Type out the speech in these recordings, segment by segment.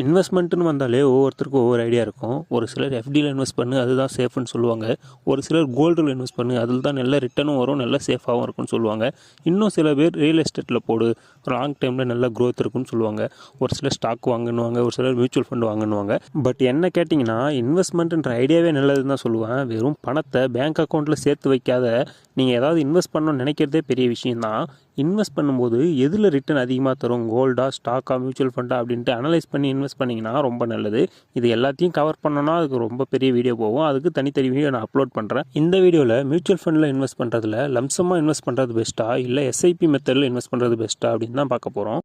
இன்வெஸ்ட்மெண்ட்டுன்னு வந்தாலே ஒவ்வொருத்தருக்கும் ஒவ்வொரு ஐடியா இருக்கும். ஒரு சிலர் எஃப்டியில் இன்வெஸ்ட் பண்ணு அதுதான் சேஃப்னு சொல்லுவாங்க. ஒரு சிலர் கோல்டில் இன்வெஸ்ட் பண்ணு அதில் தான் நல்ல ரிட்டர்னும் வரும், நல்ல சேஃபாகவும் இருக்கும்னு சொல்லுவாங்க. இன்னும் சில பேர் ரியல் எஸ்டேட்டில் போடு, லாங் டைமில் நல்ல க்ரோத் இருக்குன்னு சொல்லுவாங்க. ஒரு சிலர் ஸ்டாக் வாங்கணுவாங்க, ஒரு சிலர் மியூச்சுவல் ஃபண்டு வாங்கணுவாங்க. பட் என்ன கேட்டிங்கன்னா இன்வெஸ்ட்மெண்ட்டுன்ற ஐடியாவே நல்லதுன்னு தான் சொல்லுவேன். வெறும் பணத்தை பேங்க் அக்கௌண்ட்டில் சேர்த்து வைக்காத நீங்கள் ஏதாவது இன்வெஸ்ட் பண்ணணும்னு நினைக்கிறதே பெரிய விஷயந்தான். இன்வெஸ்ட் பண்ணும்போது எதில் ரிட்டர்ன் அதிகமாக தரும், கோல்டா ஸ்டாக்கா மியூச்சுவல் ஃபண்டா அப்படின்ட்டு அனலைஸ் பண்ணி இன்வெஸ்ட் பண்ணிங்கன்னா ரொம்ப நல்லது. இது எல்லாத்தையும் கவர் பண்ணோன்னா அதுக்கு ரொம்ப பெரிய வீடியோ போகும். அதுக்கு தனித்தனி வீடியோ நான் அப்லோட் பண்ணுறேன். இந்த வீடியோவில் மியூச்சுவல் ஃபண்டில் இன்வெஸ்ட் பண்ணுறதுல லம்சமாக இன்வெஸ்ட் பண்ணுறது பெஸ்ட்டா இல்லை எஸ்ஐபி மெத்தடில் இன்வெஸ்ட் பண்ணுறது பெஸ்ட்டா அப்படின்னு தான் பார்க்க போகிறோம்.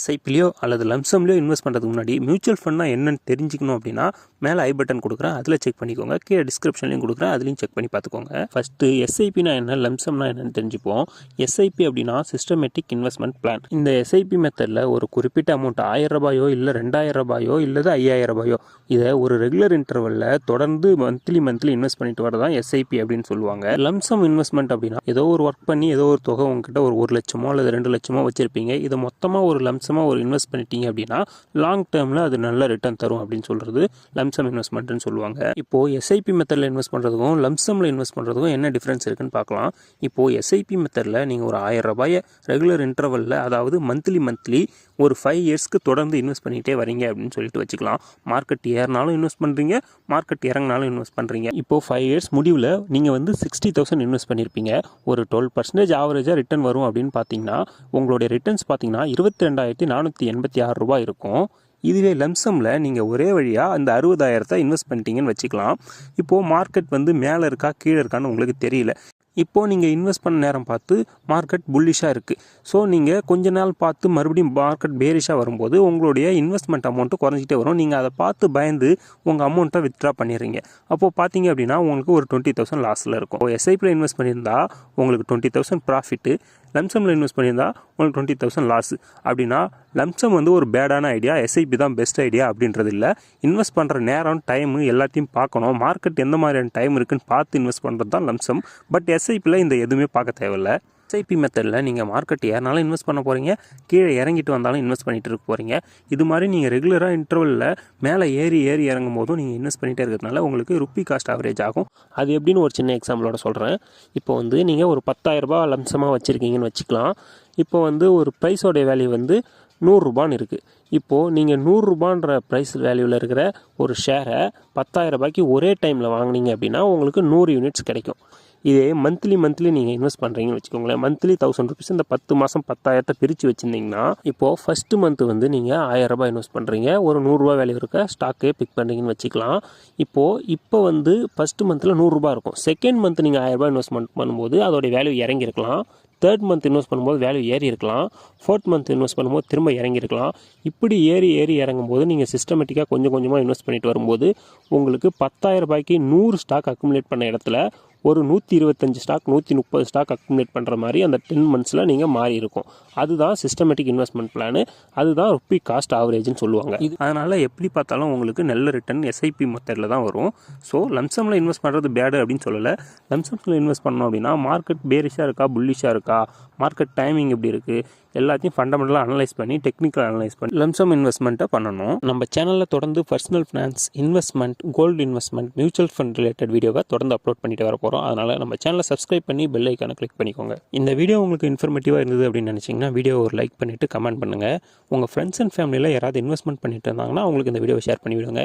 எஸ்ஐபிலையோ அல்லது லம்சம்லையோ இன்வெஸ்ட் பண்ணுறதுக்கு முன்னாடி மியூச்சுவல் ஃபண்ட்னா என்னன்னு தெரிஞ்சுக்கணும் அப்படின்னா மேலே ஐ பட்டன் கொடுக்குறேன், அதில் செக் பண்ணிக்கோங்க. கீழே டிஸ்கிரிப்ஷன்லையும் கொடுக்குறேன், அதுலையும் செக் பண்ணி பார்த்துக்கோங்க. ஃபஸ்ட்டு எஸ்ஐபினா என்ன, லம்சம்னா என்னன்னு தெரிஞ்சுப்போம். எஸ்ஐபி அப்படின்னா சிஸ்டமேட்டிக் இன்வெஸ்ட்மெண்ட் பிளான். இந்த எஸ்ஐபி மெத்தடில் ஒரு குறிப்பிட்ட அமௌண்ட் 1000 ரூபாயோ இல்லை 2000 ரூபாயோ இல்லை 5000 ரூபாயோ இதை ஒரு ரெகுலர் இன்டர்வலில் தொடர்ந்து மந்த்லி இன்வெஸ்ட் பண்ணிட்டு வரதான் எஸ்ஐபி அப்படின்னு சொல்லுவாங்க. லம்சம் இன்வெஸ்ட்மெண்ட் அப்படின்னா ஏதோ ஒரு ஒர்க் பண்ணி ஏதோ ஒரு தொகை உங்ககிட்ட ஒரு 1 லட்சமோ அல்லது 2 லட்சமோ வச்சிருப்பீங்க. இதை மொத்தமாக ஒரு லம்சமாக ஒரு இன்வெஸ்ட் பண்ணிட்டீங்க அப்படின்னா லாங் டேர்மில் அது நல்ல ரிட்டர்ன் தரும் அப்படின்னு சொல்கிறது லம்சம் இன்வெஸ்ட்மெண்ட்னு சொல்லுவாங்க. இப்போது எஸ்ஐபி மெத்தடில் இன்வெஸ்ட் பண்ணுறதுக்கும் லம்சமில் இன்வெஸ்ட் பண்ணுறதுக்கும் என்ன டிஃப்ரென்ஸ் இருக்குன்னு பார்க்கலாம். இப்போது எஸ்ஐபி மெத்தடில் நீங்கள் ஒரு 1000 ரூபாயை ரெகுலர் இன்டர்வலில் அதாவது மந்த்லி ஒரு 5 இயர்ஸ்க்கு தொடர்ந்து இன்வெஸ்ட் பண்ணிகிட்டே வரீங்க அப்படின்னு சொல்லிட்டு வச்சுக்கலாம். மார்க்கெட் ஏறினாலும் இன்வெஸ்ட் பண்ணுறீங்க, மார்க்கெட் இறங்கினாலும் இன்வெஸ்ட் பண்ணுறீங்க. இப்போது 5 இயர்ஸ் முடிவில் நீங்கள் வந்து 60,000 இன்வெஸ்ட் பண்ணியிருப்பீங்க. ஒரு 12% ஆவரேஜாக ரிட்டர்ன் வரும் அப்படின்னு பார்த்தீங்கன்னா உங்களுடைய ரிட்டர்ன்ஸ் பார்த்தீங்கன்னா 22,486 ரூபாய் இருக்கும். இதுவே லம்சமில் நீங்கள் ஒரே வழியாக அந்த 60,000 இன்வெஸ்ட் பண்ணிட்டீங்கன்னு வச்சுக்கலாம். இப்போது மார்க்கெட் வந்து மேலே இருக்கா கீழே இருக்கான்னு உங்களுக்கு தெரியல. இப்போது நீங்கள் இன்வெஸ்ட் பண்ண நேரம் பார்த்து மார்க்கெட் புல்லிஷாக இருக்குது. ஸோ நீங்கள் கொஞ்ச நாள் பார்த்து மறுபடியும் மார்க்கெட் பேரிஷாக வரும்போது உங்களுடைய இன்வெஸ்ட்மெண்ட் அமௌண்ட்டு குறைஞ்சிட்டே வரும். நீங்கள் அதை பார்த்து பயந்து உங்கள் அமௌண்ட்டை வித்ட்ரா பண்ணிடுறீங்க. அப்போது பார்த்தீங்க அப்படின்னா உங்களுக்கு ஒரு 20,000 லாஸில் இருக்கும். எஸ்ஐபியில் இன்வெஸ்ட் பண்ணியிருந்தா உங்களுக்கு 20,000 ப்ராஃபிட்டு, லம்சமில் இன்வெஸ்ட் பண்ணியிருந்தா உங்களுக்கு 20,000 லாஸ். அப்படின்னா லம்சம் வந்து ஒரு பேடான ஐடியா, எஸ்ஐபி தான் பெஸ்ட் ஐடியா அப்படின்றது இல்லை. இன்வெஸ்ட் பண்ணுற நேரம் டைமு எல்லாத்தையும் பார்க்கணும். மார்க்கெட் எந்த மாதிரியான டைம் இருக்குன்னு பார்த்து இன்வெஸ்ட் பண்ணுறது தான் லம்சம். பட் எஸ்ஐபியில் இந்த எதுவுமே பார்க்க தேவையில்லை. எஸ்ஐபி மெத்தடில் நீங்கள் மார்க்கெட் ஏறினாலும் இன்வெஸ்ட் பண்ண போகிறீங்க, கீழே இறங்கிட்டு வந்தாலும் இன்வெஸ்ட் பண்ணிகிட்டு இருக்க போகிறீங்க. இது மாதிரி நீங்கள் ரெகுலராக இன்டர்வலில் மேலே ஏறி இறங்கும் போதும் நீங்கள் இன்வெஸ்ட் பண்ணிகிட்டே இருக்கிறதுனால உங்களுக்கு ருப்பி காஸ்ட் ஆவரேஜ் ஆகும். அது எப்படின்னு ஒரு சின்ன எக்ஸாம்பிளோட சொல்கிறேன். இப்போ வந்து நீங்கள் ஒரு 10,000 ரூபாய் லம்சமாக வச்சுருக்கீங்கன்னு வச்சுக்கலாம். இப்போ வந்து ஒரு ப்ரைஸோடைய வேல்யூ வந்து 100 ரூபான்னு இருக்குது. இப்போது நீங்கள் 100 ரூபான்ற ப்ரைஸ் வேல்யூவில் இருக்கிற ஒரு ஷேரை 10,000 ரூபாய்க்கு ஒரே டைமில் வாங்கினீங்க அப்படின்னா உங்களுக்கு 100 யூனிட்ஸ் கிடைக்கும். இதே மந்த்லி நீங்கள் இன்வெஸ்ட் பண்ணுறீங்கன்னு வச்சுக்கோங்களேன். மந்த்லி 1000 ருபீஸ் இந்த 10 மாதம் 10,000 பிரித்து வச்சுருந்தீங்கன்னா இப்போது ஃபஸ்ட்டு மந்த் வந்து நீங்கள் 1000 ரூபாய் இன்வெஸ்ட் பண்ணுறீங்க, ஒரு 100 ரூபா வேல்யூ இருக்க ஸ்டாக்கே பிக் பண்ணுறீங்கன்னு வச்சுக்கலாம். இப்போ வந்து ஃபஸ்ட்டு மந்தில் 100 ரூபா இருக்கும். செகண்ட் மந்த் நீங்கள் 1000 ரூபாய் இன்வெஸ்ட்மெண்ட் பண்ணும்போது அதோடைய வேல்யூ இறங்கியிருக்கலாம். தேர்ட் மந்த் இன்வெஸ்ட் பண்ணும்போது வேல்யூ ஏறி இருக்கலாம். ஃபோர்த் மந்த் இன்வெஸ்ட் பண்ணும்போது திரும்ப இறங்கியிருக்கலாம். இப்படி ஏறி இறங்கும்போது நீங்கள் சிஸ்டமேட்டிக்காக கொஞ்சமாக இன்வெஸ்ட் பண்ணிட்டு வரும்போது உங்களுக்கு 10,000 ரூபாய்க்கு 100 ஸ்டாக் அக்குமுலேட் பண்ண இடத்துல ஒரு 125 ஸ்டாக் 130 ஸ்டாக் அக்குமுலேட் பண்ணுற மாதிரி அந்த 10 மந்த்ஸில் நீங்கள் மாறி இருக்கும். அதுதான் சிஸ்டமேட்டிக் இன்வெஸ்ட்மெண்ட் பிளானு. அதுதான் ருப்பி காஸ்ட் ஆவரேஜ்னு சொல்லுவாங்க. அதனால் எப்படி பார்த்தாலும் உங்களுக்கு நல்ல ரிட்டர்ன் எஸ்ஐபி மெத்தடில் தான் வரும். ஸோ லம்சமில் இன்வெஸ்ட் பண்ணுறது பேடு அப்படின்னு சொல்லலை. லம்சமில் இன்வெஸ்ட் பண்ணோம் அப்படின்னா மார்க்கெட் பேரிஷாக இருக்கா புல்லிஷாக இருக்கா, மார்க்கெட் டைமிங் எப்படி இருக்குது, எல்லாத்தையும் ஃபண்டமெண்டலாக அனலைஸ் பண்ணி டெக்னிக்கல் அனலைஸ் பண்ணி லம்சம் இன்வெஸ்ட்மெண்ட்டை பண்ணணும். நம்ம சேனலில் தொடர்ந்து personal finance, investment, gold investment, mutual fund related வீடியோவை தொடர்ந்து அப்லோட் பண்ணிட்டு வர போகிறோம். அதனால் நம்ம சேனலை சப்ஸ்கிரைப் பண்ணி பெல் ஐக்கானை கிளிக் பண்ணிக்கோங்க. இந்த வீடியோ உங்களுக்கு இன்ஃபர்மேட்டிவாக இருந்தது அப்படின்னு நினச்சிங்கன்னா வீடியோ ஒரு லைக் பண்ணிவிட்டு கமெண்ட் பண்ணுங்கள். உங்கள் ஃப்ரெண்ட்ஸ் அண்ட் ஃபேமிலியில் யாராவது இன்வெஸ்ட்மெண்ட் பண்ணிட்டு இருந்தாங்கன்னா அவங்களுக்கு இந்த வீடியோவை ஷேர் பண்ணி விடுங்க.